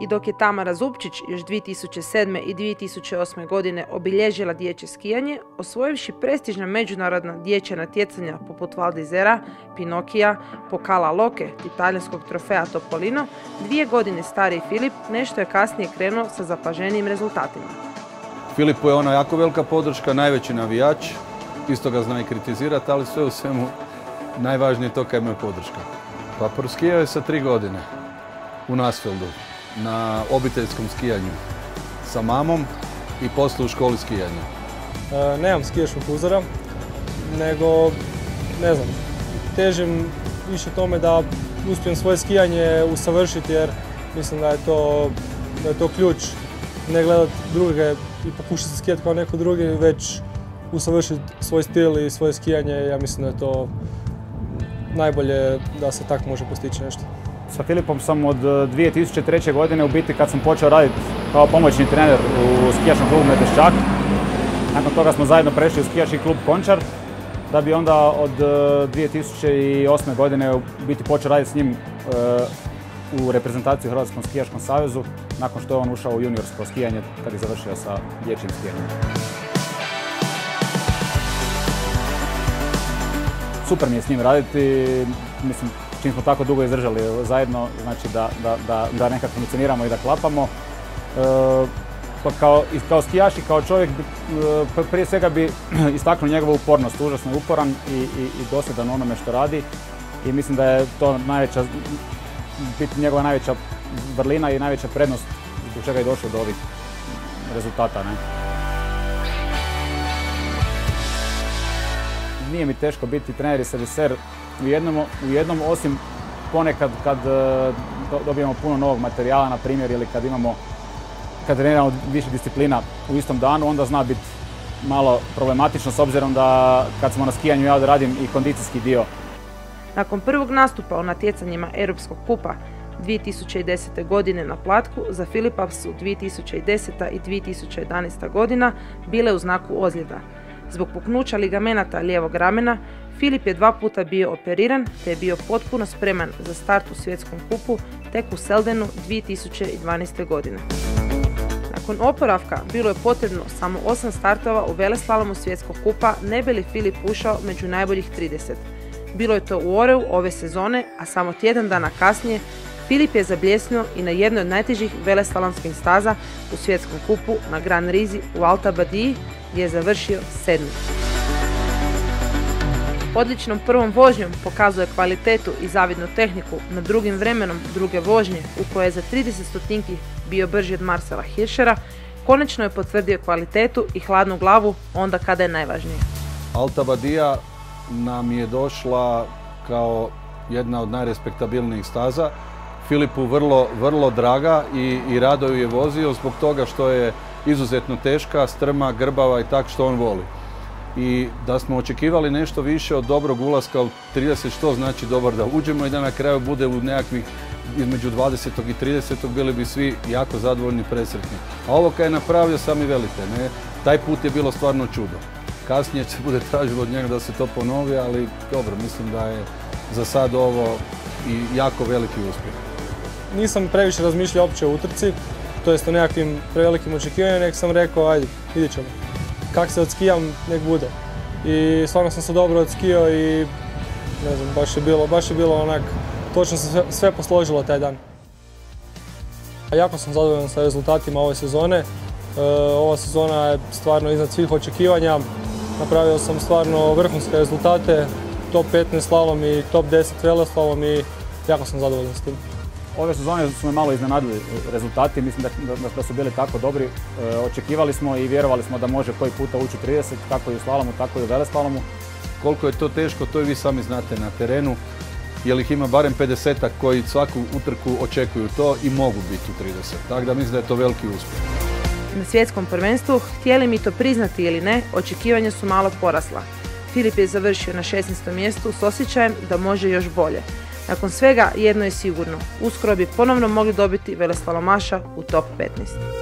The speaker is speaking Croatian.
I dok je Tamara Zupčić još 2007. i 2008. godine obilježila dječje skijanje, osvojivši prestižna međunarodna dječja natjecanja poput Val d'Isera, Pinokija, Pokala Loke i talijanskog trofeja Topolino, 2 godine stariji Filip nešto je kasnije krenuo sa zapaženijim rezultatima. Filipu je ona jako velika podrška, najveći navijač, isto ga zna i kritizirati, ali sve u svemu najvažnije je to kad ima podrška. Pa proskijao je sa 3 godine u Nasfeldu na obiteljskom skijanju sa mamom i poslije u školi skijanja. Nemam skijaškog uzora, nego, ne znam, težim više tome da uspijem svoje skijanje usavršiti jer mislim da je to ključ. Ne gledati druge i pokušati se skijati kao neko drugi, već usavršiti svoj stil i svoje skijanje. Ja mislim da je to najbolje da se tako može postići nešto. Sa Filipom sam od 2003. godine, u biti kad sam počeo raditi kao pomoćni trener u skijaškom klubu Medveščak. Nakon toga smo zajedno prešli u skijaški klub Končar, da bi onda od 2008. godine u biti počeo raditi s njim u reprezentaciji u Hrvatskom skijaškom savezu, nakon što je on ušao u juniorsko skijanje kad je završio sa dječjim skijanjem. Super mi je s njim raditi, mislim, čim smo tako dugo izdržali zajedno, znači da nekako funkcioniramo i da klapamo. Pa kao skijaš i kao čovjek, prije svega bi istaknuo njegovu upornost, užasno je uporan i dosljedan onome što radi i mislim da je to njegova najveća vrlina i najveća prednost zbog čega je došao do ovih rezultata. Nije mi teško biti trener i serviser u jednom, osim ponekad kad dobijemo puno novog materijala, na primjer, ili kad treniramo više disciplina u istom danu, onda zna biti malo problematično s obzirom da kad smo na skijanju ja odradim i kondicijski dio. Nakon prvog nastupa u natjecanjima Europskog kupa 2010. godine na Platku, za Filipa su 2010. i 2011. godina bile u znaku ozljeda. Zbog puknuća ligamenata lijevog ramena, Filip je 2 puta bio operiran te je bio potpuno spreman za start u svjetskom kupu tek u Seldenu 2012. godine. Nakon oporavka bilo je potrebno samo 8 startova u veleslalomu svjetskog kupa ne bi li Filip ušao među najboljih 30. Bilo je to u Oreu ove sezone, a samo tjedan dana kasnije Filip je zabljesnuo i na jednoj od najtežih veleslalomskih staza u svjetskom kupu na Grand Rizi u Alta Badiji gdje je završio 7. Odličnom prvom vožnjom pokazuje kvalitetu i zavidnu tehniku nad drugim vremenom druge vožnje u kojoj je za 30 stotinki bio brži od Marcela Hirschera, konačno je potvrdio kvalitetu i hladnu glavu onda kada je najvažnije. Alta Badija nam je došla kao jedna od najrespektabilnijih staza. Filipu vrlo draga i rado ju je vozio zbog toga što je izuzetno teška, strma, grbava i tak što on voli. I da smo očekivali nešto više od dobrog ulaska u 30, što znači dobar da uđemo i da na kraju bude u nekakvih između 20. i 30. bili bi svi jako zadovoljni i presretni. A ovo kad je napravio, sami velite, ne? Taj put je bilo stvarno čudo. Kasnije se bude tražilo od njega da se to ponovi, ali dobro, mislim da je za sad ovo i jako veliki uspjeh. Nisam previše razmišljao opće o utrci, to jest o nekakvim prevelikim očekivanjima, nek sam rekao, ajde, vidjet ćemo. Kak se odskijam, nek bude. I stvarno sam se dobro odskijao i ne znam, baš je bilo onak, točno se sve posložilo taj dan. Jako sam zadovoljan sa rezultatima ove sezone. Ova sezona je stvarno iznad svih očekivanja. Napravio sam stvarno vrhunske rezultate, top 15 slalom i top 10 veleslalom i jako sam zadovoljan s tim. Ove sezone su me malo iznenadili rezultati, mislim da su bili tako dobri. Očekivali smo i vjerovali smo da može koji puta ući u 30, kako i u slalomu, tako i u veleslalomu. Koliko je to teško, to i vi sami znate na terenu, jer ih ima barem 50-ak koji svaku utrku očekuju to i mogu biti u 30. Tako da mislim da je to veliki uspjeh. Na svjetskom prvenstvu, htjeli mi to priznati ili ne, očekivanja su malo porasla. Filip je završio na 16. mjestu s osjećajem da može još bolje. Nakon svega jedno je sigurno, uskoro bi ponovno mogli dobiti veleslalomaša u top 15.